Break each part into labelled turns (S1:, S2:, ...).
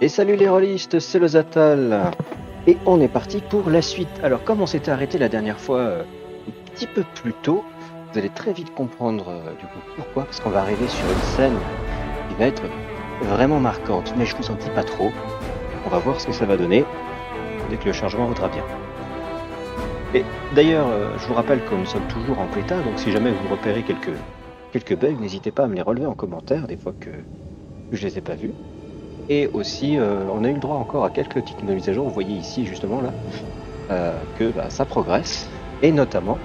S1: Et salut les rôlistes, c'est le Zatal. Et on est parti pour la suite. Alors comme on s'était arrêté la dernière fois un petit peu plus tôt, vous allez très vite comprendre du coup pourquoi, parce qu'on va arriver sur une scène qui va être vraiment marquante, mais je vous en dis pas trop. On va voir ce que ça va donner dès que le chargement voudra bien. Et d'ailleurs, je vous rappelle que nous sommes toujours en bêta, donc si jamais vous repérez quelques bugs, n'hésitez pas à me les relever en commentaire, des fois que je les ai pas vus. Et aussi, on a eu le droit encore à quelques petites mises à jour. Vous voyez ici, justement, là, que ça progresse. Et notamment,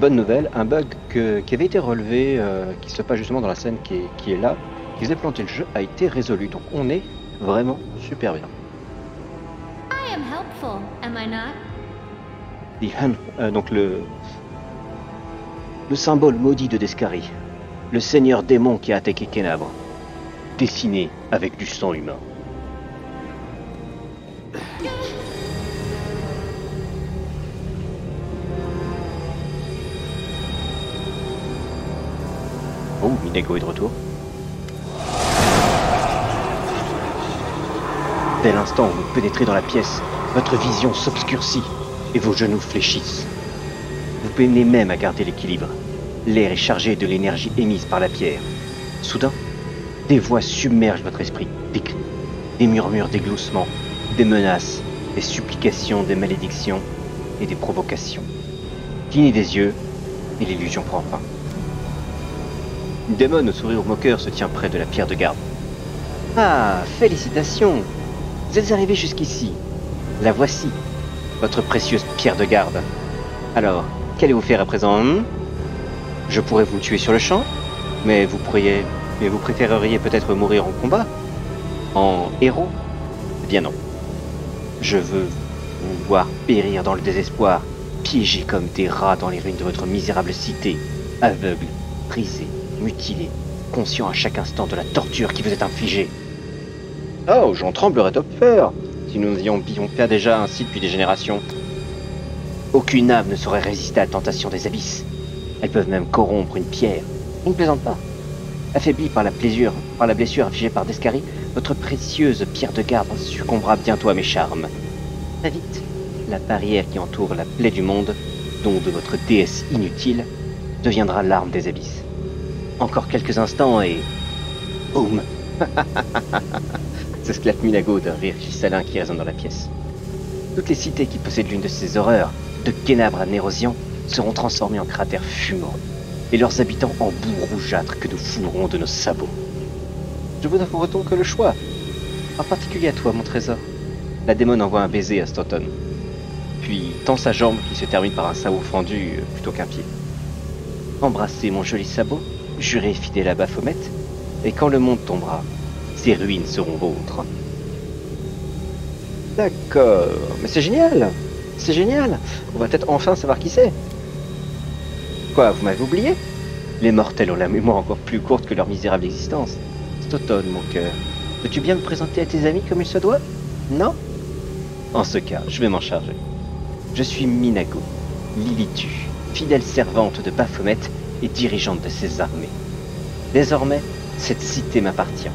S1: bonne nouvelle, un bug qui avait été relevé, qui se passe justement dans la scène qui est là, qui faisait planter le jeu, a été résolu. Donc on est vraiment super bien.
S2: I am helpful, am I not?
S1: Donc le symbole maudit de Descari, le seigneur démon qui a attaqué Kenabre, dessiné avec du sang humain. Oh, Minago est de retour. Dès l'instant où vous pénétrez dans la pièce, votre vision s'obscurcit et vos genoux fléchissent. Vous peinez même à garder l'équilibre. L'air est chargé de l'énergie émise par la pierre. Soudain, des voix submergent votre esprit. Des cris, des murmures, des gloussements, des menaces, des supplications, des malédictions et des provocations. Clignez des yeux et l'illusion prend fin. Une démon au sourire moqueur se tient près de la pierre de garde. Ah, félicitations! Vous êtes arrivé jusqu'ici. La voici, votre précieuse pierre de garde. Alors, qu'allez-vous faire à présent, Je pourrais vous tuer sur le champ, mais vous préféreriez peut-être mourir en combat? En héros? Eh bien non. Je veux vous voir périr dans le désespoir, piégés comme des rats dans les ruines de votre misérable cité, aveugles, brisés, mutilés, conscients à chaque instant de la torture qui vous est infligée. Oh, j'en tremblerais de peur, si nous y vivions pas déjà ainsi depuis des générations. Aucune âme ne saurait résister à la tentation des abysses. Elles peuvent même corrompre une pierre. Je ne plaisante pas. Affaiblie par la blessure infligée par Descari, votre précieuse pierre de garde succombera bientôt à mes charmes. Très vite, la barrière qui entoure la plaie du monde, dont de votre déesse inutile, deviendra l'arme des abysses. Encore quelques instants et... Boum. S'esclate Minago d'un rire cristallin qui résonne dans la pièce. Toutes les cités qui possèdent l'une de ces horreurs, de Kenabre à Nérosian, seront transformées en cratères fumants, et leurs habitants en boue rougeâtre que nous foulerons de nos sabots. Je vous offre donc le choix, en particulier à toi, mon trésor. La démon envoie un baiser à Stanton, puis tend sa jambe qui se termine par un sabot fendu plutôt qu'un pied. Embrassez mon joli sabot, jurez fidèle à Baphomet, et quand le monde tombera, ces ruines seront vôtres. D'accord, mais c'est génial! C'est génial! On va peut-être enfin savoir qui c'est. Quoi, vous m'avez oublié? Les mortels ont la mémoire encore plus courte que leur misérable existence. Stanton, mon cœur, veux-tu bien me présenter à tes amis comme il se doit? Non? En ce cas, je vais m'en charger. Je suis Minago, Lilitu, fidèle servante de Baphomet et dirigeante de ses armées. Désormais, cette cité m'appartient.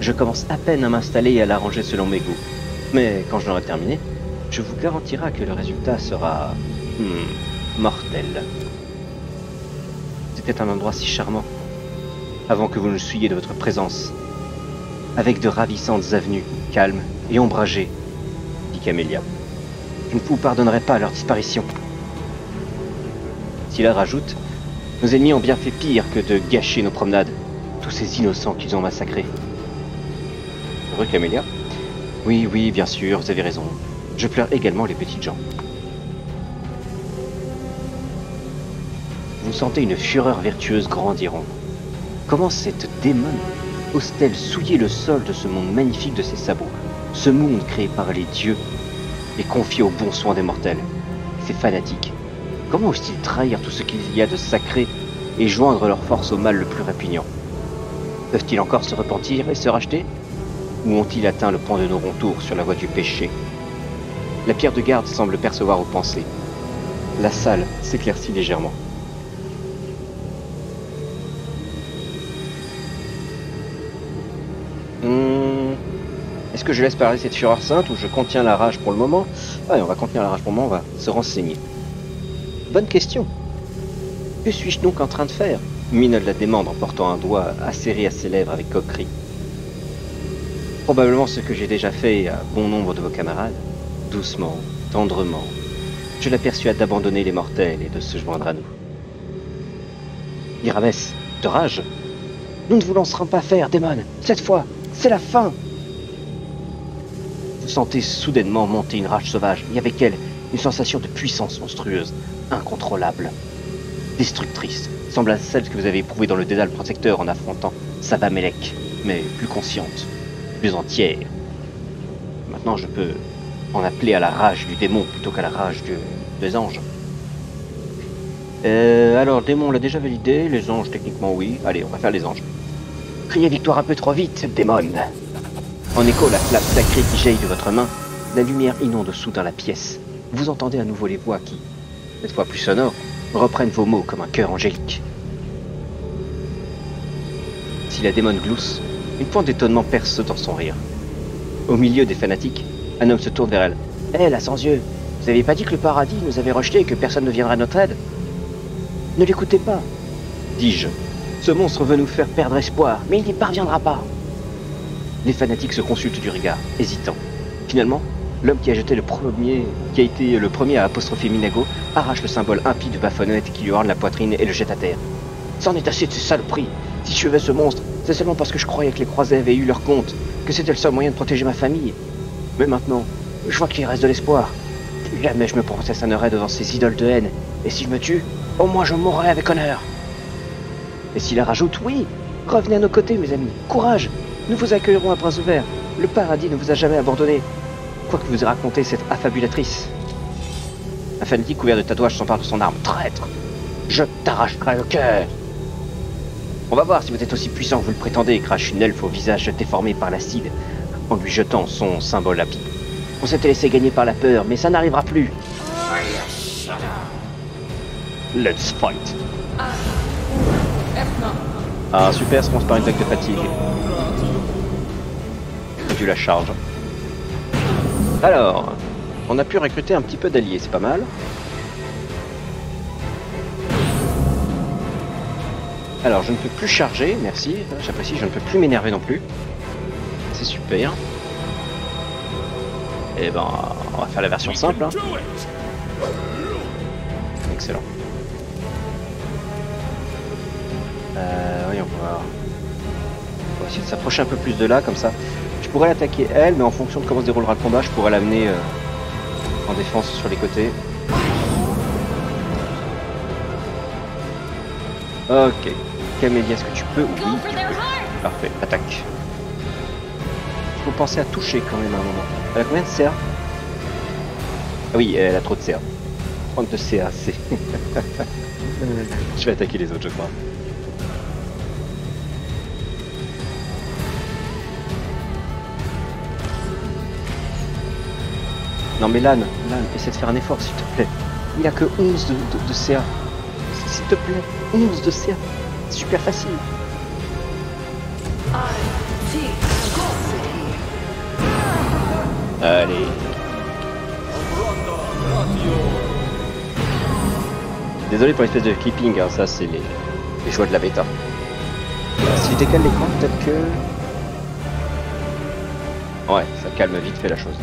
S1: Je commence à peine à m'installer et à l'arranger selon mes goûts. Mais quand je l'aurai terminé, je vous garantirai que le résultat sera... mortel. C'était un endroit si charmant, avant que vous ne souilliez de votre présence, avec de ravissantes avenues, calmes et ombragées, dit Camélia. Je ne vous pardonnerai pas leur disparition. S'il la rajoute, nos ennemis ont bien fait pire que de gâcher nos promenades, tous ces innocents qu'ils ont massacrés. Heureux Camélia? Oui, oui, bien sûr, vous avez raison. Je pleure également les petites gens. Vous sentez une fureur vertueuse grandir en vous. Comment cette démon ose-t-elle souiller le sol de ce monde magnifique de ses sabots, ce monde créé par les dieux et confié au bon soin des mortels? Ces fanatiques, comment osent-ils trahir tout ce qu'il y a de sacré et joindre leur force au mal le plus répugnant? Peuvent-ils encore se repentir et se racheter? Ou ont-ils atteint le point de non-retour sur la voie du péché? La pierre de garde semble percevoir vos pensées. La salle s'éclaircit légèrement. Est-ce que je laisse parler cette fureur sainte ou je contiens la rage pour le moment? Allez, on va contenir la rage pour le moment, on va se renseigner. Bonne question. Que suis-je donc en train de faire? Minole la demande en portant un doigt acéré à ses lèvres avec coquerie. Probablement ce que j'ai déjà fait à bon nombre de vos camarades. Doucement, tendrement, je la persuade d'abandonner les mortels et de se joindre à nous. Irames, de rage. Nous ne vous lancerons pas faire, démon. Cette fois, c'est la fin. Vous sentez soudainement monter une rage sauvage, et avec elle, une sensation de puissance monstrueuse, incontrôlable, destructrice, semblable à celle que vous avez éprouvée dans le dédale protecteur en affrontant Savamelek, mais plus consciente, plus entière. Maintenant, je peux en appeler à la rage du démon plutôt qu'à la rage des anges. Alors, le démon, on l'a déjà validé, les anges, techniquement, oui. Allez, on va faire les anges. Criez victoire un peu trop vite, démon. En écho, la flamme sacrée qui jaillit de votre main, la lumière inonde soudain la pièce. Vous entendez à nouveau les voix qui, cette fois plus sonores, reprennent vos mots comme un cœur angélique. Si la démone glousse, une pointe d'étonnement perce dans son rire. Au milieu des fanatiques, un homme se tourne vers elle. « Hé, la sans yeux, vous avez pas dit que le paradis nous avait rejetés et que personne ne viendra à notre aide? Ne l'écoutez pas, dis-je. Ce monstre veut nous faire perdre espoir, mais il n'y parviendra pas. » Les fanatiques se consultent du regard, hésitant. Finalement, l'homme qui a été le premier à apostropher Minago arrache le symbole impie de Baphomet qui lui orne la poitrine et le jette à terre. C'en est assez de ces saloperies. Si je tuais ce monstre, c'est seulement parce que je croyais que les croisés avaient eu leur compte, que c'était le seul moyen de protéger ma famille. Mais maintenant, je vois qu'il reste de l'espoir. Jamais je me processionnerai devant ces idoles de haine, et si je me tue, au moins je mourrai avec honneur. Et s'il la rajoute, oui, revenez à nos côtés, mes amis, courage, nous vous accueillerons à bras ouverts, le paradis ne vous a jamais abandonné, quoi que vous ait raconté cette affabulatrice. Un fanatique couvert de tatouages s'empare de son arme, traître, je t'arracherai le cœur. On va voir si vous êtes aussi puissant que vous le prétendez, crache une elfe au visage déformé par l'acide, en lui jetant son symbole à pied. On s'était laissé gagner par la peur, mais ça n'arrivera plus. Let's fight. Ah super, ça commence par une vague de fatigue. Et tu la charges. Alors, on a pu recruter un petit peu d'alliés, c'est pas mal. Alors, je ne peux plus charger, merci, j'apprécie, je ne peux plus m'énerver non plus. C'est super. Et ben, on va faire la version simple. Hein. Excellent. Voyons voir. On va essayer de s'approcher un peu plus de là, comme ça. Je pourrais l'attaquer elle, mais en fonction de comment se déroulera le combat, je pourrais l'amener en défense sur les côtés. Ok. Camélia, est-ce que tu peux? Oui, tu peux. Parfait, attaque. Il faut penser à toucher quand même à un moment. Elle a combien de CA? Ah oui, elle a trop de CA. 32 CA, c'est... Je vais attaquer les autres, je crois. Non mais Lan, essaie de faire un effort s'il te plaît. Il a que 11 de CA. S'il te plaît, 11 de CA. Super facile. Allez. Désolé pour l'espèce de clipping, hein, ça c'est les joies de la bêta. Si je décale l'écran, peut-être que... Ouais, ça calme vite fait la chose.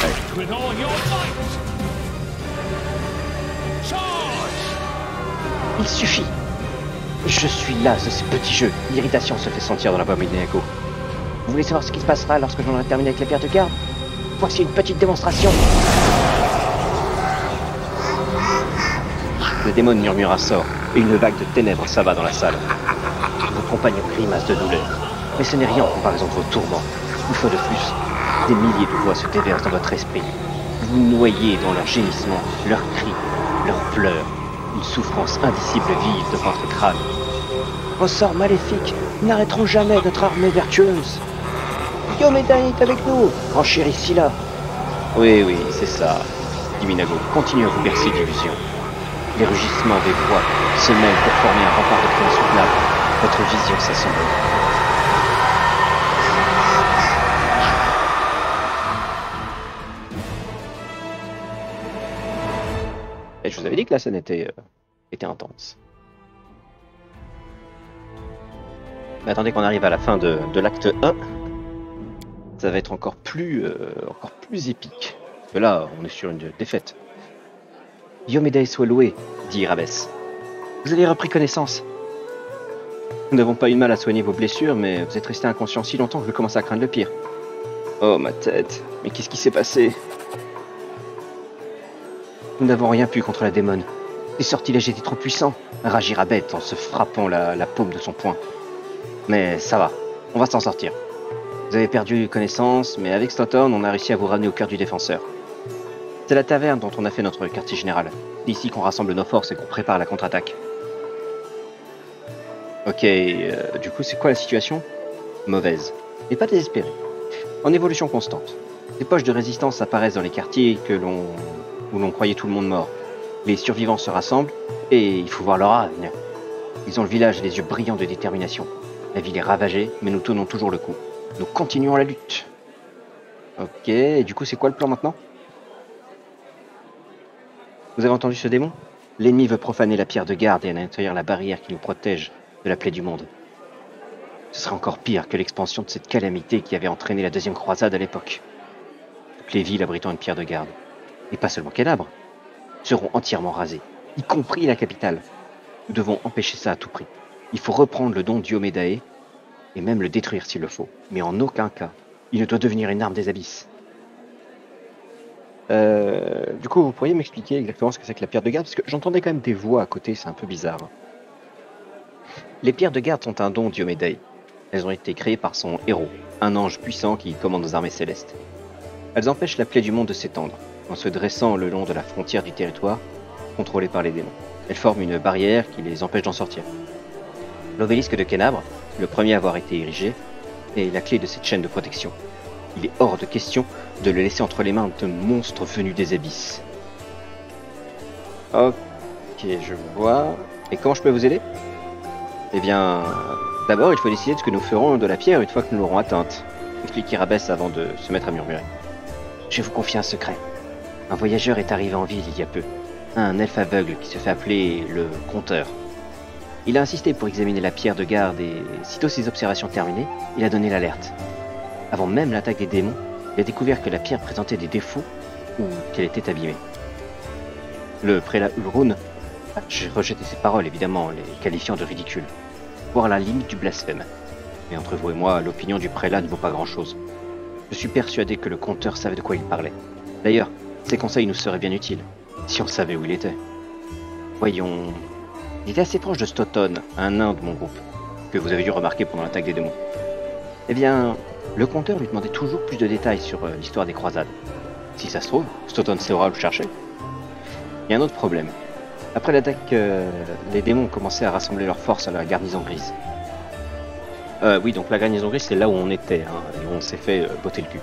S1: Allez. Il suffit. Je suis las de ces petits jeux. L'irritation se fait sentir dans la voix de Minago. Vous voulez savoir ce qui se passera lorsque j'en aurai terminé avec la pierre de garde? Voici une petite démonstration. Le démon murmura sort, et une vague de ténèbres s'abat dans la salle. Vos compagnons grimacent de douleur. Mais ce n'est rien en comparaison de vos tourments. Une fois de plus, des milliers de voix se déversent dans votre esprit. Vous noyez dans leurs gémissements, leurs cris, leurs pleurs. Une souffrance indicible vive devant votre crâne. Vos sorts maléfiques n'arrêteront jamais notre armée vertueuse. Yomeda est avec nous, renchérit Scylla. Oui, c'est ça, dit Minago. Continuez à vous bercer d'illusions. Les rugissements des voix se mêlent pour former un rempart de cris insoutenables. Votre vision s'assombrit. vous avais dit que la scène était intense. Mais attendez qu'on arrive à la fin de l'acte 1. Ça va être encore plus épique. Parce que là, on est sur une défaite. Diomédée soit loué, dit Irabès. Vous avez repris connaissance. Nous n'avons pas eu de mal à soigner vos blessures, mais vous êtes resté inconscient si longtemps que je commence à craindre le pire. Oh, ma tête. Mais qu'est-ce qui s'est passé? Nous n'avons rien pu contre la démone. Les sortilèges étaient trop puissants, ragit Rabet en se frappant la paume de son poing. Mais ça va, on va s'en sortir. Vous avez perdu connaissance, mais avec Stoughton, on a réussi à vous ramener au cœur du défenseur. C'est la taverne dont on a fait notre quartier général. C'est ici qu'on rassemble nos forces et qu'on prépare la contre-attaque. Ok, du coup, c'est quoi la situation? Mauvaise, mais pas désespérée. En évolution constante. Des poches de résistance apparaissent dans les quartiers où l'on croyait tout le monde mort. Les survivants se rassemblent, et il faut voir leur âme. Ils ont le village et les yeux brillants de détermination. La ville est ravagée, mais nous tenons toujours le coup. Nous continuons la lutte. Ok, et du coup, c'est quoi le plan maintenant? Vous avez entendu ce démon? L'ennemi veut profaner la pierre de garde et à l'intérieur la barrière qui nous protège de la plaie du monde. Ce serait encore pire que l'expansion de cette calamité qui avait entraîné la deuxième croisade à l'époque. Toutes les villes abritant une pierre de garde, et pas seulement Kénabre, seront entièrement rasées, y compris la capitale. Nous devons empêcher ça à tout prix. Il faut reprendre le don Diomédae, et même le détruire s'il le faut. Mais en aucun cas, il ne doit devenir une arme des abysses. Du coup, vous pourriez m'expliquer exactement ce que c'est que la pierre de garde? Parce que j'entendais quand même des voix à côté, c'est un peu bizarre. Les pierres de garde sont un don Diomédae. Elles ont été créées par son héros, un ange puissant qui commande aux armées célestes. Elles empêchent la plaie du monde de s'étendre, en se dressant le long de la frontière du territoire, contrôlé par les démons. Elles forment une barrière qui les empêche d'en sortir. L'obélisque de Kénabre, le premier à avoir été érigé, est la clé de cette chaîne de protection. Il est hors de question de le laisser entre les mains de monstres venus des abysses. Ok, je vois. Et comment je peux vous aider? Eh bien, d'abord, il faut décider de ce que nous ferons de la pierre une fois que nous l'aurons atteinte, explique Irabès avant de se mettre à murmurer. Je vais vous confier un secret. Un voyageur est arrivé en ville il y a peu. Un elfe aveugle qui se fait appeler le Compteur. Il a insisté pour examiner la pierre de garde et, sitôt ses observations terminées, il a donné l'alerte. Avant même l'attaque des démons, il a découvert que la pierre présentait des défauts ou qu'elle était abîmée. Le prélat Ulrun a rejeté ses paroles, évidemment, les qualifiant de ridicules, voire à la limite du blasphème. Mais entre vous et moi, l'opinion du prélat ne vaut pas grand-chose. Je suis persuadé que le Compteur savait de quoi il parlait. D'ailleurs, ses conseils nous seraient bien utiles, si on savait où il était. Voyons... Il était assez proche de Stoughton, un nain de mon groupe, que vous avez dû remarquer pendant l'attaque des démons. Eh bien, le Compteur lui demandait toujours plus de détails sur l'histoire des croisades. Si ça se trouve, Stoughton saura le chercher. Il y a un autre problème. Après l'attaque, les démons ont commencé à rassembler leurs forces à la garnison grise. Oui, donc la garnison grise, c'est là où on était, hein, et où on s'est fait botter le cul.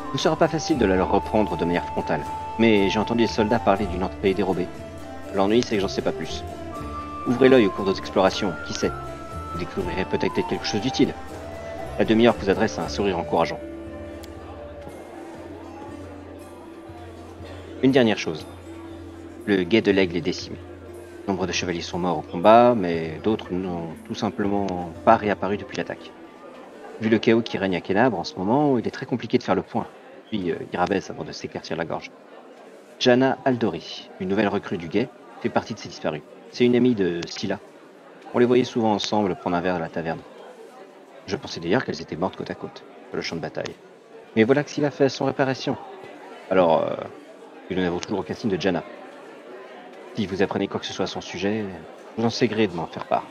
S1: Il ne sera pas facile de la leur reprendre de manière frontale, mais j'ai entendu les soldats parler d'une entrée dérobée. L'ennui, c'est que j'en sais pas plus. Ouvrez l'œil au cours de vos explorations, qui sait? Vous découvrirez peut-être quelque chose d'utile. La demi-heure vous adresse un sourire encourageant. Une dernière chose. Le guet de l'aigle est décimé. Nombre de chevaliers sont morts au combat, mais d'autres n'ont tout simplement pas réapparu depuis l'attaque. Vu le chaos qui règne à Kénabre en ce moment, il est très compliqué de faire le point. Puis Irabès avant de s'éclaircir la gorge. Jana Aldori, une nouvelle recrue du guet, fait partie de ces disparus. C'est une amie de Scylla. On les voyait souvent ensemble prendre un verre à la taverne. Je pensais d'ailleurs qu'elles étaient mortes côte à côte, sur le champ de bataille. Mais voilà que Scylla fait son réparation. Alors, nous n'avons toujours aucun signe de Jana. Si vous apprenez quoi que ce soit à son sujet, vous en sais gré de m'en faire part.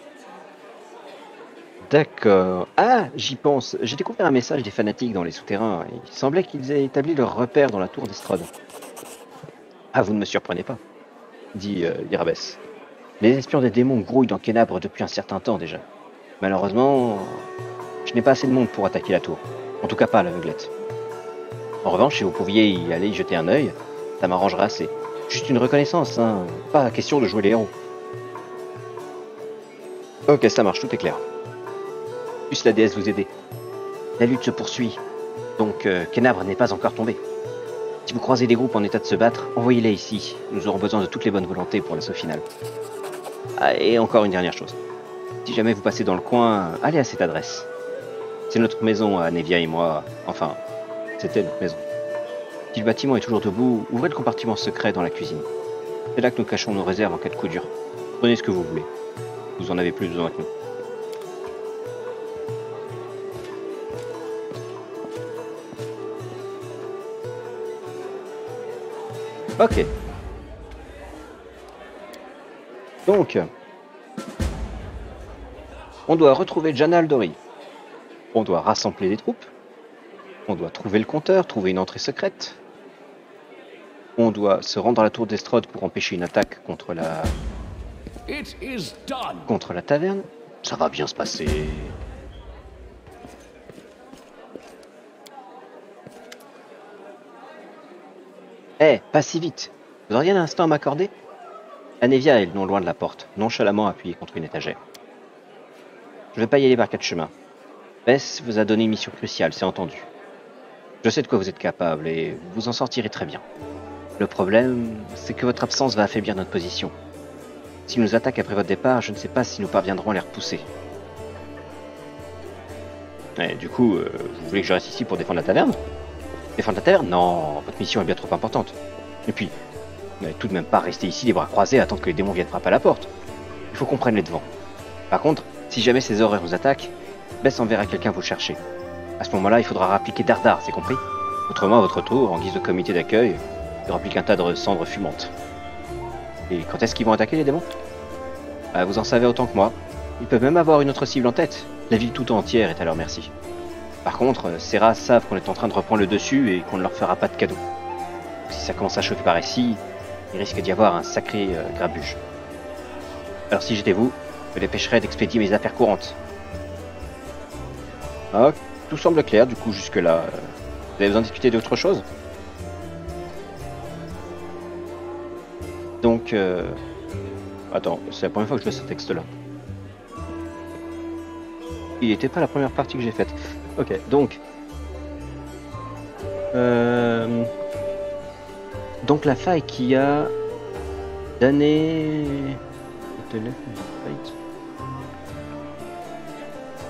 S1: D'accord. Ah, j'y pense. J'ai découvert un message des fanatiques dans les souterrains. Il semblait qu'ils aient établi leur repère dans la tour d'Estrade. Ah, vous ne me surprenez pas, dit Irabès. Les espions des démons grouillent dans Kénabre depuis un certain temps déjà. Malheureusement, je n'ai pas assez de monde pour attaquer la tour. En tout cas pas à l'aveuglette. En revanche, si vous pouviez y aller y jeter un œil, ça m'arrangerait assez. Juste une reconnaissance, hein. Pas question de jouer les héros. Ok, ça marche, tout est clair. Puisse la déesse vous aider. La lutte se poursuit, donc Kénabre n'est pas encore tombé. Si vous croisez des groupes en état de se battre, envoyez-les ici. Nous aurons besoin de toutes les bonnes volontés pour l'assaut final. Ah, et encore une dernière chose. Si jamais vous passez dans le coin, allez à cette adresse. C'est notre maison à Nevia et moi. Enfin, c'était notre maison. Si le bâtiment est toujours debout, ouvrez le compartiment secret dans la cuisine. C'est là que nous cachons nos réserves en cas de coup dur. Prenez ce que vous voulez. Vous en avez plus besoin que nous. Ok. Donc, on doit retrouver Jana Aldori. On doit rassembler des troupes. On doit trouver le compteur, trouver une entrée secrète. On doit se rendre à la tour d'Estrode pour empêcher une attaque contre la taverne. Ça va bien se passer. Eh, pas si vite. Vous auriez un instant à m'accorder? Anevia est non loin de la porte, nonchalamment appuyée contre une étagère. Je vais pas y aller par quatre chemins. Bess vous a donné une mission cruciale, c'est entendu. Je sais de quoi vous êtes capable et vous en sortirez très bien. Le problème, c'est que votre absence va affaiblir notre position. S'ils nous attaquent après votre départ, je ne sais pas si nous parviendrons à les repousser. Et du coup, vous voulez que je reste ici pour défendre la taverne? Défendre la taverne? Non, votre mission est bien trop importante. Et puis, vous n'allez tout de même pas rester ici les bras croisés à attendre que les démons viennent frapper à la porte. Il faut qu'on prenne les devants. Par contre, si jamais ces horreurs vous attaquent, Bess enverra quelqu'un vous chercher. À ce moment-là, il faudra rappliquer Dardar, c'est compris? Autrement, à votre tour, en guise de comité d'accueil, il rapplique un tas de cendres fumantes. Et quand est-ce qu'ils vont attaquer les démons? Vous en savez autant que moi. Ils peuvent même avoir une autre cible en tête. La ville tout entière est à leur merci. Par contre, ces races savent qu'on est en train de reprendre le dessus et qu'on ne leur fera pas de cadeau. Si ça commence à chauffer par ici, il risque d'y avoir un sacré grabuge. Alors si j'étais vous, je dépêcherais d'expédier mes affaires courantes. Ah, tout semble clair du coup jusque-là. Vous avez besoin de discuter d'autre chose? Donc, attends, c'est la première fois que je vois ce texte-là. Il n'était pas la première partie que j'ai faite. Ok, donc... Donc la faille qui a damné...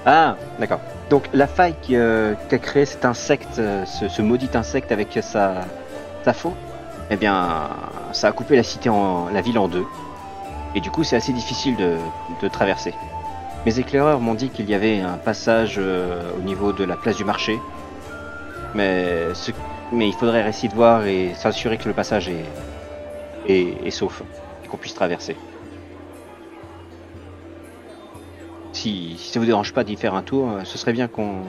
S1: Ah, d'accord. Donc la faille qui a créé cet insecte, ce maudit insecte avec sa faux, eh bien, ça a coupé la ville en deux. Et du coup, c'est assez difficile de traverser. Mes éclaireurs m'ont dit qu'il y avait un passage au niveau de la place du marché. Mais il faudrait essayer de voir et s'assurer que le passage est sauf et qu'on puisse traverser. Si ça vous dérange pas d'y faire un tour, ce serait bien qu'on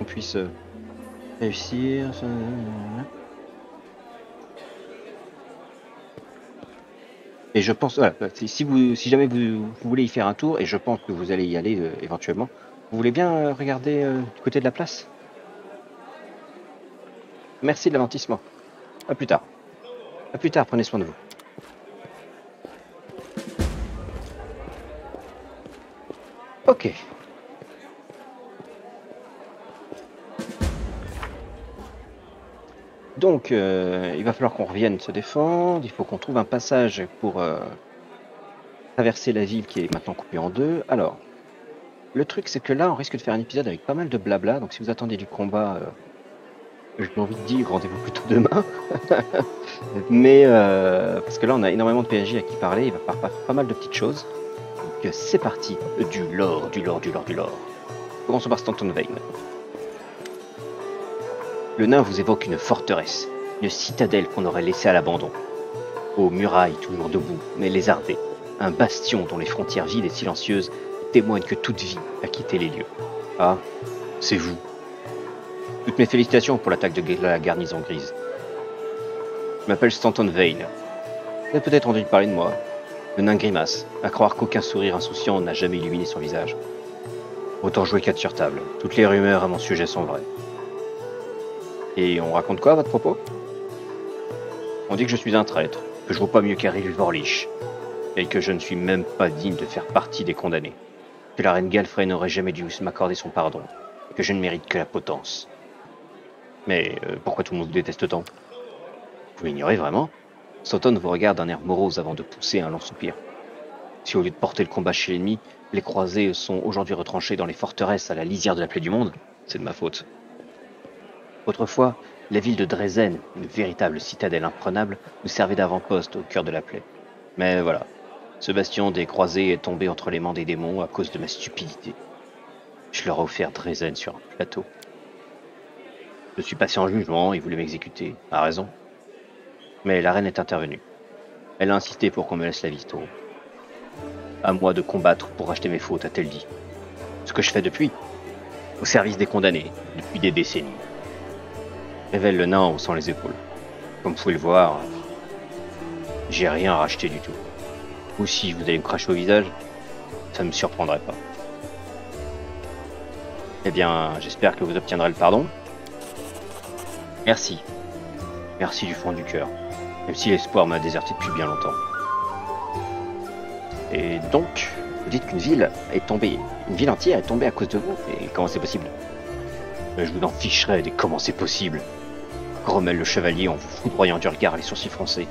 S1: puisse réussir. Et je pense, voilà, si jamais vous voulez y faire un tour, et je pense que vous allez y aller éventuellement, vous voulez bien regarder du côté de la place? Merci de l'avertissement. À plus tard. À plus tard, prenez soin de vous. Ok. Donc, il va falloir qu'on revienne se défendre. Il faut qu'on trouve un passage pour traverser la ville qui est maintenant coupée en deux. Alors, le truc, c'est que là, on risque de faire un épisode avec pas mal de blabla. Donc, si vous attendez du combat, j'ai envie de dire, rendez-vous plutôt demain. Mais, parce que là, on a énormément de PNJ à qui parler. Il va falloir faire pas mal de petites choses. Donc, c'est parti. Du lore. Commençons par Stanton Vane. Le nain vous évoque une forteresse, une citadelle qu'on aurait laissée à l'abandon. Aux murailles toujours debout, mais lézardées. Un bastion dont les frontières vides et silencieuses témoignent que toute vie a quitté les lieux. Ah, c'est vous. Toutes mes félicitations pour l'attaque de la garnison grise. Je m'appelle Stanton Vane. Vous avez peut-être entendu parler de moi. Le nain grimace, à croire qu'aucun sourire insouciant n'a jamais illuminé son visage. Autant jouer 4 sur table. Toutes les rumeurs à mon sujet sont vraies. Et on raconte quoi à votre propos? On dit que je suis un traître, que je vaux pas mieux qu'Harry Vorlich, et que je ne suis même pas digne de faire partie des condamnés. Que la reine Galfrey n'aurait jamais dû m'accorder son pardon, et que je ne mérite que la potence. Mais pourquoi tout le monde vous déteste tant? Vous l'ignorez vraiment? Sauton vous regarde d'un air morose avant de pousser un long soupir. Si au lieu de porter le combat chez l'ennemi, les croisés sont aujourd'hui retranchés dans les forteresses à la lisière de la plaie du monde, c'est de ma faute. Autrefois, la ville de Dresden, une véritable citadelle imprenable, nous servait d'avant-poste au cœur de la plaie. Mais voilà, ce bastion des croisés est tombé entre les mains des démons à cause de ma stupidité. Je leur ai offert Dresden sur un plateau. Je suis passé en jugement, ils voulaient m'exécuter, à raison. Mais la reine est intervenue. Elle a insisté pour qu'on me laisse la vie tour. À moi de combattre pour racheter mes fautes, a-t-elle dit. Ce que je fais depuis, au service des condamnés, depuis des décennies. Révèle le nain en haussant les épaules. Comme vous pouvez le voir, j'ai rien à racheter du tout. Ou si vous allez me cracher au visage, ça ne me surprendrait pas. Eh bien, j'espère que vous obtiendrez le pardon. Merci. Merci du fond du cœur. Même si l'espoir m'a déserté depuis bien longtemps. Et donc, vous dites qu'une ville est tombée. Une ville entière est tombée à cause de vous. Et comment c'est possible? Je vous en ficherai des comment c'est possible. Grommelle le chevalier en vous foudroyant du regard les sourcils froncés.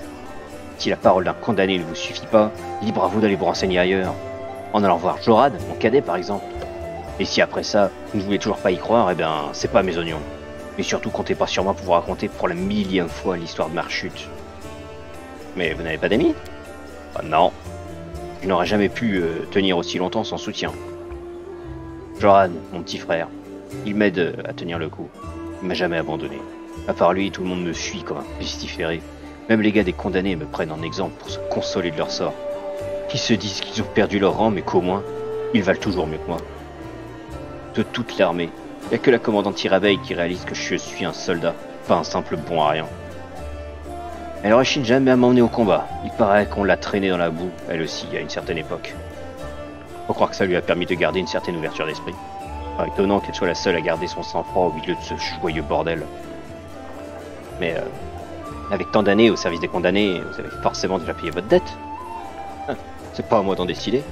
S1: Si la parole d'un condamné ne vous suffit pas, libre à vous d'aller vous renseigner ailleurs. En allant voir Jorad, mon cadet par exemple. Et si après ça, vous ne voulez toujours pas y croire, eh bien, c'est pas mes oignons. Mais surtout, comptez pas sur moi pour vous raconter pour la millième fois l'histoire de ma rechute. Mais vous n'avez pas d'amis? Non. Je n'aurais jamais pu tenir aussi longtemps sans soutien. Jorad, mon petit frère, il m'aide à tenir le coup. Il m'a jamais abandonné. À part lui, tout le monde me fuit comme un pestiféré. Même les gars des condamnés me prennent en exemple pour se consoler de leur sort. Qui se disent qu'ils ont perdu leur rang, mais qu'au moins, ils valent toujours mieux que moi. De toute l'armée, il n'y a que la commandante Irabeille qui réalise que je suis un soldat, pas un simple bon à rien. Elle aurait chine jamais à m'emmener au combat. Il paraît qu'on l'a traînée dans la boue, elle aussi, à une certaine époque. Faut croire que ça lui a permis de garder une certaine ouverture d'esprit. Enfin, étonnant qu'elle soit la seule à garder son sang-froid au milieu de ce joyeux bordel. Mais avec tant d'années au service des condamnés, vous avez forcément déjà payé votre dette. C'est pas à moi d'en décider.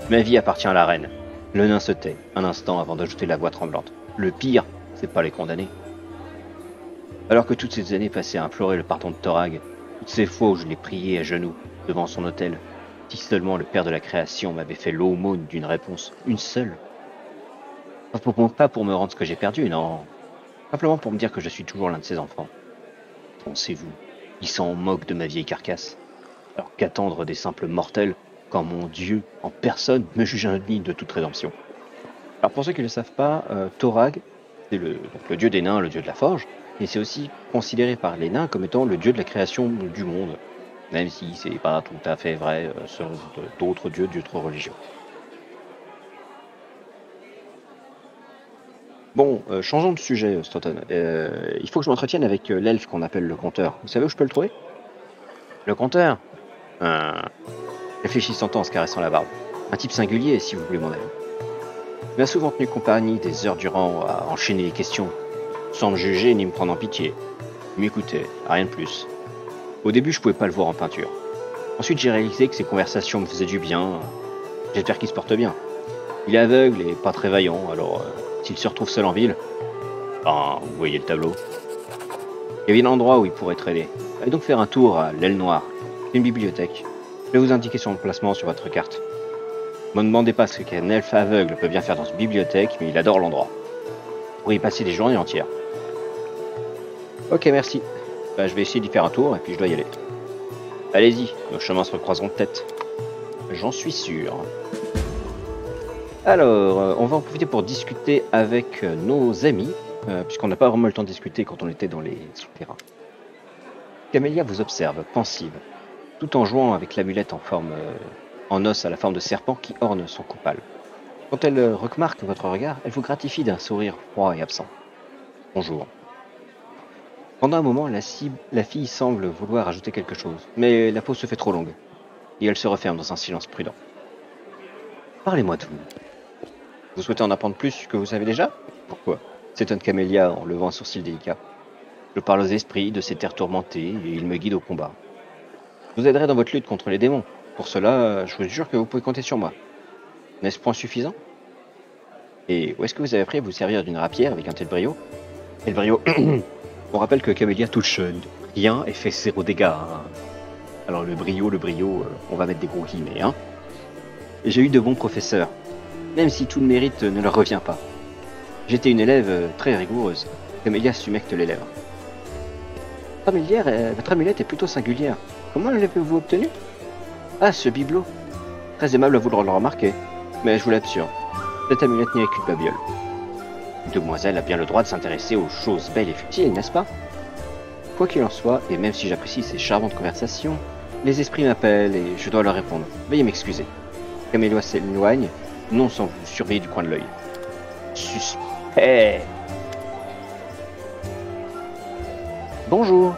S1: Ma vie appartient à la reine. Le nain se tait, un instant avant d'ajouter la voix tremblante. Le pire, c'est pas les condamnés. Alors que toutes ces années passées à implorer le pardon de Torag, toutes ces fois où je l'ai prié à genoux devant son autel, si seulement le père de la création m'avait fait l'aumône d'une réponse, une seule. Pas pour me rendre ce que j'ai perdu, non. Simplement pour me dire que je suis toujours l'un de ses enfants. Pensez-vous, il s'en moque de ma vieille carcasse. Alors qu'attendre des simples mortels quand mon Dieu, en personne, me juge indigne de toute rédemption. Alors pour ceux qui ne le savent pas, Torag, c'est le dieu des nains, le dieu de la forge, et c'est aussi considéré par les nains comme étant le dieu de la création du monde, même si c'est pas tout à fait vrai selon d'autres dieux d'autres religions. Bon, changeons de sujet, Stoughton. Il faut que je m'entretienne avec l'elfe qu'on appelle le conteur. Vous savez où je peux le trouver? Le conteur? Réfléchissant en se caressant la barbe. Un type singulier, si vous voulez mon avis. Il m'a souvent tenu compagnie des heures durant à enchaîner les questions, sans me juger ni me prendre en pitié. Il m'écoutait, rien de plus. Au début, je pouvais pas le voir en peinture. Ensuite, j'ai réalisé que ses conversations me faisaient du bien. J'espère qu'il se porte bien. Il est aveugle et pas très vaillant, alors s'il se retrouve seul en ville, ben, vous voyez le tableau. Il y avait un endroit où il pourrait traîner. Allez donc faire un tour à l'Aile Noire, une bibliothèque. Je vais vous indiquer son emplacement sur votre carte. Ne me demandez pas ce qu'un elfe aveugle peut bien faire dans une bibliothèque, mais il adore l'endroit. Vous pourriez y passer des journées entières. Ok, merci. Ben, je vais essayer d'y faire un tour et puis je dois y aller. Allez-y, nos chemins se recroiseront peut-être. J'en suis sûr. Alors, on va en profiter pour discuter avec nos amis, puisqu'on n'a pas vraiment le temps de discuter quand on était dans les souterrains. Camélia vous observe, pensive, tout en jouant avec l'amulette en os à la forme de serpent qui orne son copal. Quand elle remarque votre regard, elle vous gratifie d'un sourire froid et absent. Bonjour. Pendant un moment, la fille semble vouloir ajouter quelque chose, mais la pause se fait trop longue, et elle se referme dans un silence prudent. Parlez-moi de vous. Vous souhaitez en apprendre plus que vous savez déjà? Pourquoi? S'étonne Camélia en levant un sourcil délicat. Je parle aux esprits de ces terres tourmentées et ils me guident au combat. Je vous aiderai dans votre lutte contre les démons. Pour cela, je vous jure que vous pouvez compter sur moi. N'est-ce point suffisant? Et où est-ce que vous avez appris à vous servir d'une rapière avec un tel brio? Quel brio? On rappelle que Camélia touche rien et fait 0 dégâts. Hein. Alors le brio, on va mettre des gros guillemets. Hein. J'ai eu de bons professeurs, même si tout le mérite ne leur revient pas. J'étais une élève très rigoureuse. Camélia sumecte les lèvres. Votre amulette est plutôt singulière. Comment l'avez-vous obtenue? Ah, ce bibelot. Très aimable à vous de le remarquer, mais je vous l'assure, cette amulette n'est qu'une babiole. Une demoiselle a bien le droit de s'intéresser aux choses belles et futiles, n'est-ce pas? Quoi qu'il en soit, et même si j'apprécie ces charmantes conversations, les esprits m'appellent et je dois leur répondre. Veuillez m'excuser. Camélia s'éloigne, non sans vous surveiller du coin de l'œil. Suspect. Bonjour.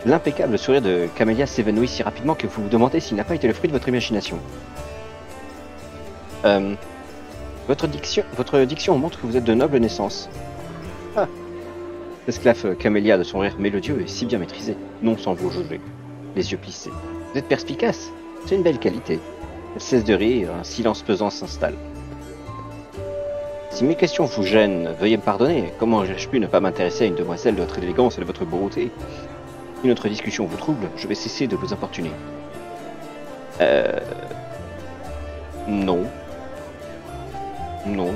S1: L'impeccable sourire de Camélia s'évanouit si rapidement que vous vous demandez s'il n'a pas été le fruit de votre imagination. Votre diction montre que vous êtes de noble naissance. Ah. S'esclaffe Camélia de son rire mélodieux et si bien maîtrisé, non sans vous juger, les yeux plissés. Vous êtes perspicace, c'est une belle qualité. Elle cesse de rire, un silence pesant s'installe. Si mes questions vous gênent, veuillez me pardonner. Comment ai-je pu ne pas m'intéresser à une demoiselle de votre élégance et de votre beauté? Si notre discussion vous trouble, je vais cesser de vous importuner. Non. Non.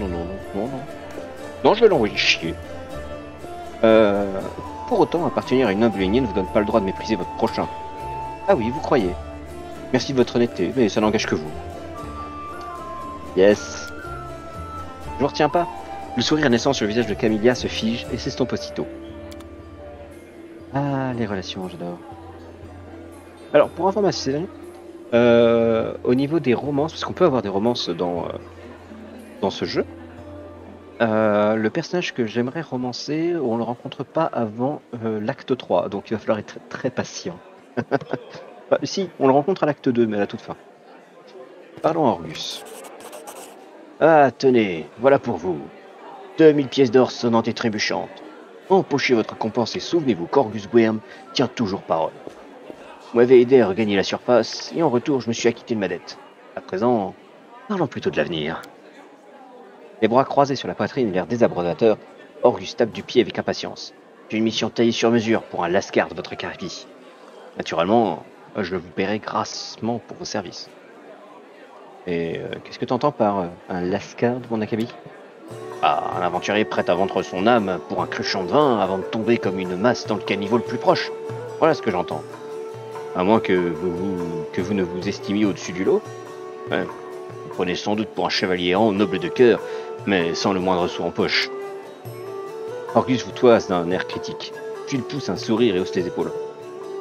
S1: Non, je vais l'envoyer chier. Pour autant, appartenir à une noble lignée ne vous donne pas le droit de mépriser votre prochain. Ah oui, vous croyez. Merci de votre honnêteté, mais ça n'engage que vous. Yes. Je vous retiens pas. Le sourire naissant sur le visage de Camélia se fige et s'estompe aussitôt. Ah, les relations, j'adore. Alors, pour information, au niveau des romances, parce qu'on peut avoir des romances dans ce jeu, le personnage que j'aimerais romancer, on le rencontre pas avant l'acte 3, donc il va falloir être très patient. Enfin, si, on le rencontre à l'acte 2, mais à la toute fin. Parlons à Orgus. Ah, tenez, voilà pour vous. 2000 pièces d'or sonnantes et trébuchantes. Empochez votre récompense et souvenez-vous qu'Orgus Guerm tient toujours parole. Vous m'avez aidé à regagner la surface, et en retour, je me suis acquitté de ma dette. À présent, parlons plutôt de l'avenir. Les bras croisés sur la poitrine et l'air désabrodateur, Orgus tape du pied avec impatience. J'ai une mission taillée sur mesure pour un lascar de votre acabit. Naturellement, je vous paierai grassement pour vos services. Et qu'est-ce que tu entends par un lascar de mon acabit? Ah, un aventurier prêt à vendre son âme pour un cruchon de vin avant de tomber comme une masse dans le caniveau le plus proche. Voilà ce que j'entends. À moins que vous ne vous estimiez au-dessus du lot. Vous prenez sans doute pour un chevalier errant noble de cœur, mais sans le moindre sou en poche. Orgus vous toise d'un air critique. Puis il pousse un sourire et hausse les épaules.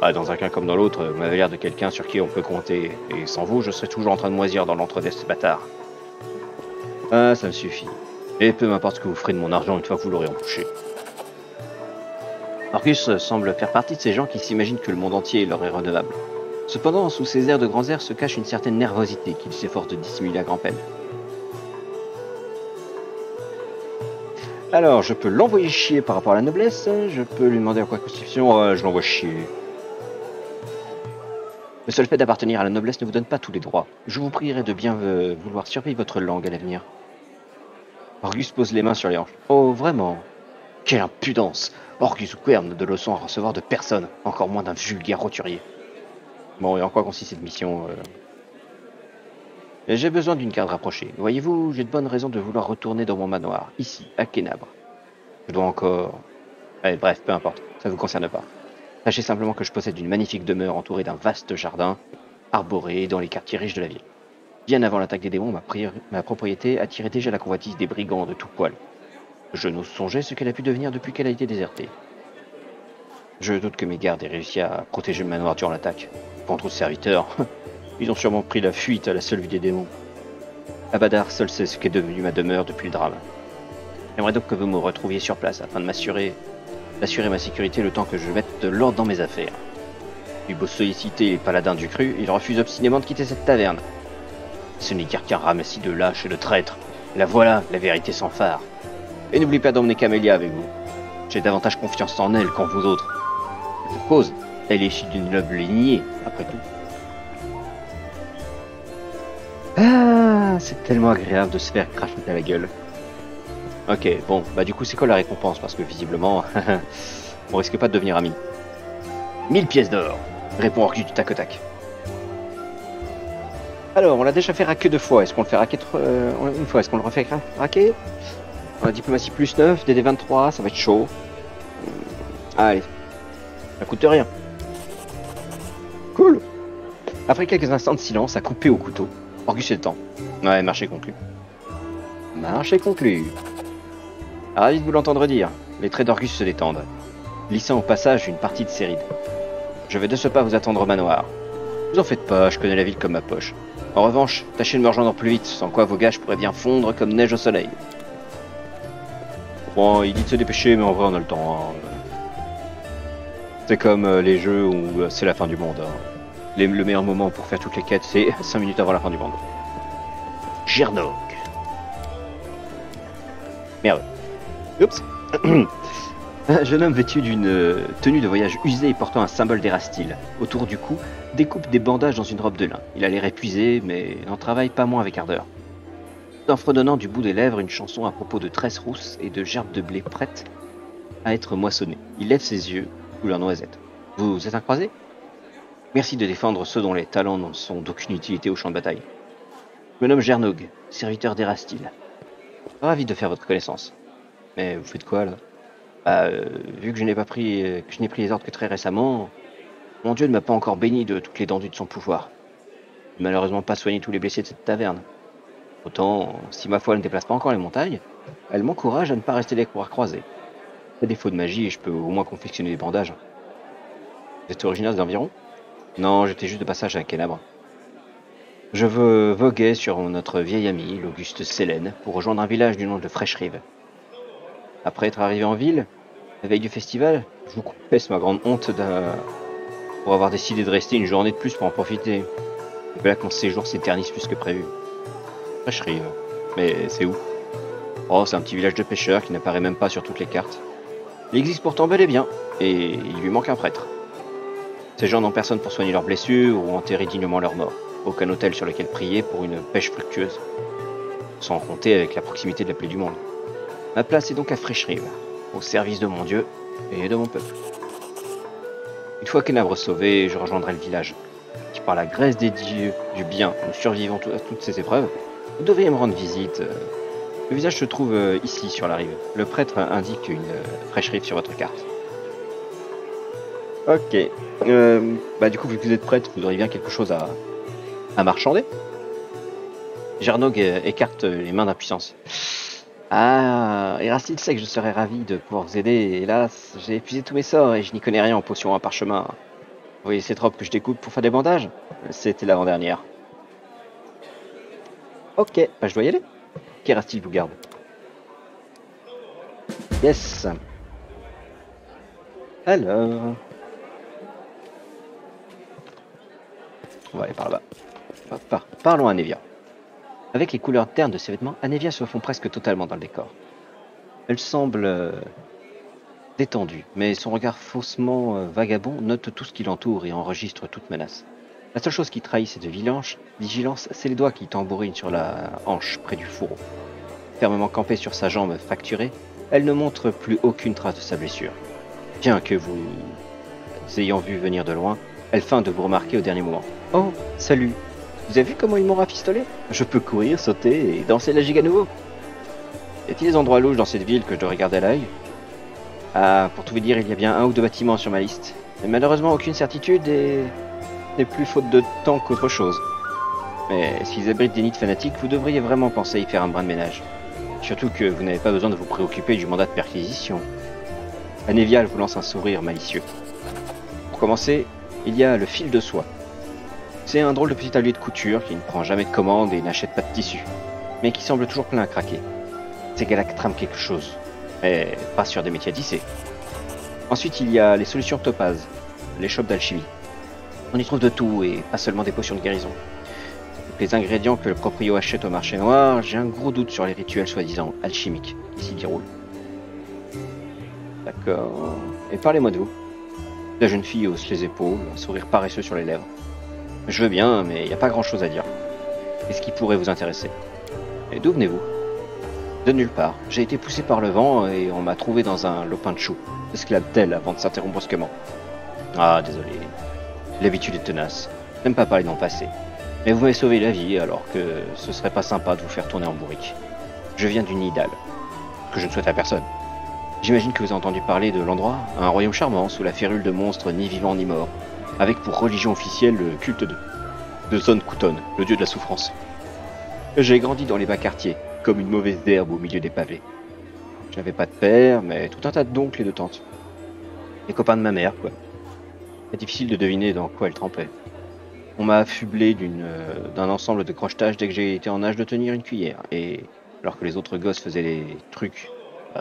S1: Ah, dans un cas comme dans l'autre, vous m'avez l'air de quelqu'un sur qui on peut compter, et sans vous, je serais toujours en train de moisir dans l'entre de ce bâtard. Ah, ça me suffit. Et peu m'importe ce que vous ferez de mon argent une fois que vous l'aurez empoché. Orgus semble faire partie de ces gens qui s'imaginent que le monde entier leur est redevable. Cependant, sous ces airs de grands airs se cache une certaine nervosité qu'il s'efforce de dissimuler à grand-peine. Alors, je peux l'envoyer chier par rapport à la noblesse, je peux lui demander à quoi constitution, je l'envoie chier. Le seul fait d'appartenir à la noblesse ne vous donne pas tous les droits. Je vous prierai de bien vouloir surveiller votre langue à l'avenir. Orgus pose les mains sur les hanches. Oh, vraiment? Quelle impudence! Orgus Guerm n'a de leçons à recevoir de personne, encore moins d'un vulgaire roturier. Bon, et en quoi consiste cette mission J'ai besoin d'une garde rapprochée. Voyez-vous, j'ai de bonnes raisons de vouloir retourner dans mon manoir, ici, à Kennabre. Je dois encore... Allez, bref, peu importe, ça ne vous concerne pas. Sachez simplement que je possède une magnifique demeure entourée d'un vaste jardin, arboré dans les quartiers riches de la ville. Bien avant l'attaque des démons, ma propriété attirait déjà la convoitise des brigands de tout poil. Je n'ose songer ce qu'elle a pu devenir depuis qu'elle a été désertée. Je doute que mes gardes aient réussi à protéger le manoir durant l'attaque. Pour trop de serviteurs, ils ont sûrement pris la fuite à la seule vue des démons. Abadar seul sait ce qu'est devenu ma demeure depuis le drame. J'aimerais donc que vous me retrouviez sur place afin de d'assurer ma sécurité le temps que je mette de l'ordre dans mes affaires. Du beau solliciter les paladins du cru, il refuse obstinément de quitter cette taverne. Ce n'est guère qu'un ramassis de lâches et de traîtres. La voilà, la vérité sans phare. Et n'oublie pas d'emmener Camélia avec vous. J'ai davantage confiance en elle qu'en vous autres. Et pour cause, elle est issue d'une noble lignée, après tout. Ah, c'est tellement agréable de se faire cracher à la gueule. Ok, bon, bah du coup c'est quoi la récompense? Parce que visiblement, On risque pas de devenir amis. 1000 pièces d'or, répond Orgus du tac au tac. Alors, on l'a déjà fait raquer 2 fois. Est-ce qu'on le fait raquer une fois? Est-ce qu'on le refait raquer? On a diplomatie plus 9, DD 23, ça va être chaud. Allez, ça coûte rien. Cool. Après quelques instants de silence, à couper au couteau, Orgus est le temps. Ouais, marché conclu. Marché conclu. Ravi de vous l'entendre dire. Les traits d'Orgus se détendent, glissant au passage une partie de ses rides. Je vais de ce pas vous attendre au manoir. Vous en faites pas, je connais la ville comme ma poche. En revanche, tâchez de me rejoindre plus vite, sans quoi vos gages pourraient bien fondre comme neige au soleil. Bon, il dit de se dépêcher, mais en vrai on a le temps. Hein. C'est comme les jeux où c'est la fin du monde. Hein. Le meilleur moment pour faire toutes les quêtes, c'est 5 minutes avant la fin du monde. Gernok. Merde. Oups. Un jeune homme vêtu d'une tenue de voyage usée et portant un symbole d'Erastyle autour du cou découpe des bandages dans une robe de lin. Il a l'air épuisé, mais n'en travaille pas moins avec ardeur. En fredonnant du bout des lèvres une chanson à propos de tresses rousses et de gerbes de blé prêtes à être moissonnées. Il lève ses yeux, couleur noisette. Vous êtes un croisé? Merci de défendre ceux dont les talents n'en sont d'aucune utilité au champ de bataille. Je me nomme Gernog, serviteur d'Erastyle. Ravi de faire votre connaissance. Mais vous faites quoi là? Vu que je n'ai pris les ordres que très récemment, mon dieu ne m'a pas encore béni de toutes les l'étendue de son pouvoir. Je n'ai malheureusement pas soigné tous les blessés de cette taverne. Autant, si ma foi ne déplace pas encore les montagnes, elle m'encourage à ne pas rester les bras croisés. À défaut de magie, je peux au moins confectionner des bandages. Vous êtes originaire d'environ? Non, j'étais juste de passage à Kenabre. Je voguais sur notre vieil ami, l'Auguste Sélène, pour rejoindre un village du nom de Freshrive. Après être arrivé en ville, la veille du festival, je vous confesse ma grande honte pour avoir décidé de rester une journée de plus pour en profiter. Et voilà que mon séjour s'éternise plus que prévu. Freshrive. Mais c'est où? Oh, c'est un petit village de pêcheurs qui n'apparaît même pas sur toutes les cartes. Il existe pourtant bel et bien, et il lui manque un prêtre. Ces gens n'ont personne pour soigner leurs blessures ou enterrer dignement leurs morts. Aucun hôtel sur lequel prier pour une pêche fructueuse. Sans compter avec la proximité de la plaie du monde. Ma place est donc à Freshrive, au service de mon dieu et de mon peuple. Une fois Kenabre sauvé, je rejoindrai le village. Si par la grâce des dieux du bien, nous survivons à toutes ces épreuves, vous devriez me rendre visite. Le village se trouve ici, sur la rive. Le prêtre indique une Freshrive sur votre carte. Ok. Du coup, vu que vous êtes prêtre, vous auriez bien quelque chose à marchander. Gernog écarte les mains d'impuissance. Ah, Erastyle sait que je serais ravi de pouvoir vous aider. Hélas, j'ai épuisé tous mes sorts et je n'y connais rien en potions à parchemin. Vous voyez cette robe que je découpe pour faire des bandages? C'était l'avant-dernière. Ok, je dois y aller. Qu'Erastyle vous garde. Yes. Alors... on va aller par là-bas. Parlons à Anevia. Avec les couleurs ternes de ses vêtements, Anevia se fond presque totalement dans le décor. Elle semble détendue, mais son regard faussement vagabond note tout ce qui l'entoure et enregistre toute menace. La seule chose qui trahit cette vigilance, c'est les doigts qui tambourinent sur la hanche près du fourreau. Fermement campée sur sa jambe fracturée, elle ne montre plus aucune trace de sa blessure. Bien que vous ayant vu venir de loin, elle feint de vous remarquer au dernier moment. Oh, salut! Vous avez vu comment ils m'ont rafistolé? Je peux courir, sauter et danser la gigue à nouveau. Y a-t-il des endroits louches dans cette ville que je dois regarder à l'œil? Ah, pour tout vous dire, il y a bien 1 ou 2 bâtiments sur ma liste. Mais malheureusement, aucune certitude et... n'est plus faute de temps qu'autre chose. Mais s'ils abritent des nids fanatiques, vous devriez vraiment penser à y faire un brin de ménage. Surtout que vous n'avez pas besoin de vous préoccuper du mandat de perquisition. Anevia vous lance un sourire malicieux. Pour commencer, il y a le fil de soie. C'est un drôle de petit atelier de couture qui ne prend jamais de commande et n'achète pas de tissu, mais qui semble toujours plein à craquer. Ces gars-là trament quelque chose, mais pas sur des métiers à tisser. Ensuite, il y a les solutions Topaz, les shops d'alchimie. On y trouve de tout et pas seulement des potions de guérison. Avec les ingrédients que le proprio achète au marché noir, j'ai un gros doute sur les rituels soi-disant alchimiques qui s'y déroulent. D'accord. Et parlez-moi de vous. La jeune fille hausse les épaules, un sourire paresseux sur les lèvres. Je veux bien, mais il n'y a pas grand-chose à dire. Qu'est-ce qui pourrait vous intéresser? Et d'où venez-vous? De nulle part. J'ai été poussé par le vent et on m'a trouvé dans un lopin de choux. Esclave-t-elle avant de s'interrompre brusquement. Ah, désolé. L'habitude est tenace. Je n'aime pas parler dans le passé. Mais vous m'avez sauvé la vie alors que ce serait pas sympa de vous faire tourner en bourrique. Je viens du Nidal, que je ne souhaite à personne. J'imagine que vous avez entendu parler de l'endroit, un royaume charmant sous la férule de monstres ni vivants ni morts, avec pour religion officielle le culte de Zon Kuton, le dieu de la souffrance. J'ai grandi dans les bas quartiers, comme une mauvaise herbe au milieu des pavés. Je n'avais pas de père, mais tout un tas d'oncles et de tantes. Les copains de ma mère, quoi. C'est difficile de deviner dans quoi elle trempait. On m'a affublé d'un ensemble de crochetages dès que j'ai été en âge de tenir une cuillère, et alors que les autres gosses faisaient les trucs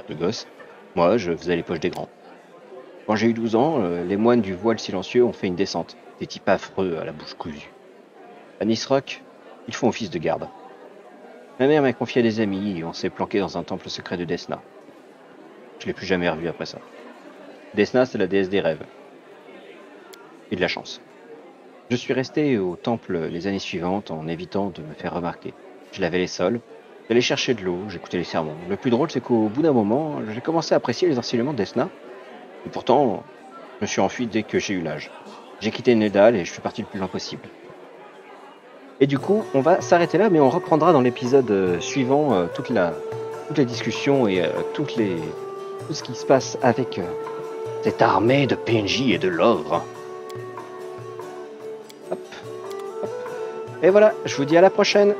S1: de gosses, moi je faisais les poches des grands. Quand j'ai eu 12 ans, les moines du voile silencieux ont fait une descente, des types affreux à la bouche cousue. À Nisrock, ils font office de garde. Ma mère m'a confié à des amis et on s'est planqué dans un temple secret de Desna. Je l'ai plus jamais revu après ça. Desna, c'est la déesse des rêves. Et de la chance. Je suis resté au temple les années suivantes en évitant de me faire remarquer. Je lavais les sols, j'allais chercher de l'eau, j'écoutais les sermons. Le plus drôle, c'est qu'au bout d'un moment, j'ai commencé à apprécier les enseignements de Desna. Et pourtant, je me suis enfui dès que j'ai eu l'âge. J'ai quitté Nidal et je suis parti le plus loin possible. Et du coup, on va s'arrêter là, mais on reprendra dans l'épisode suivant toute la discussion et tout ce qui se passe avec cette armée de PNJ et de l'ogre. Hop, hop. Et voilà, je vous dis à la prochaine.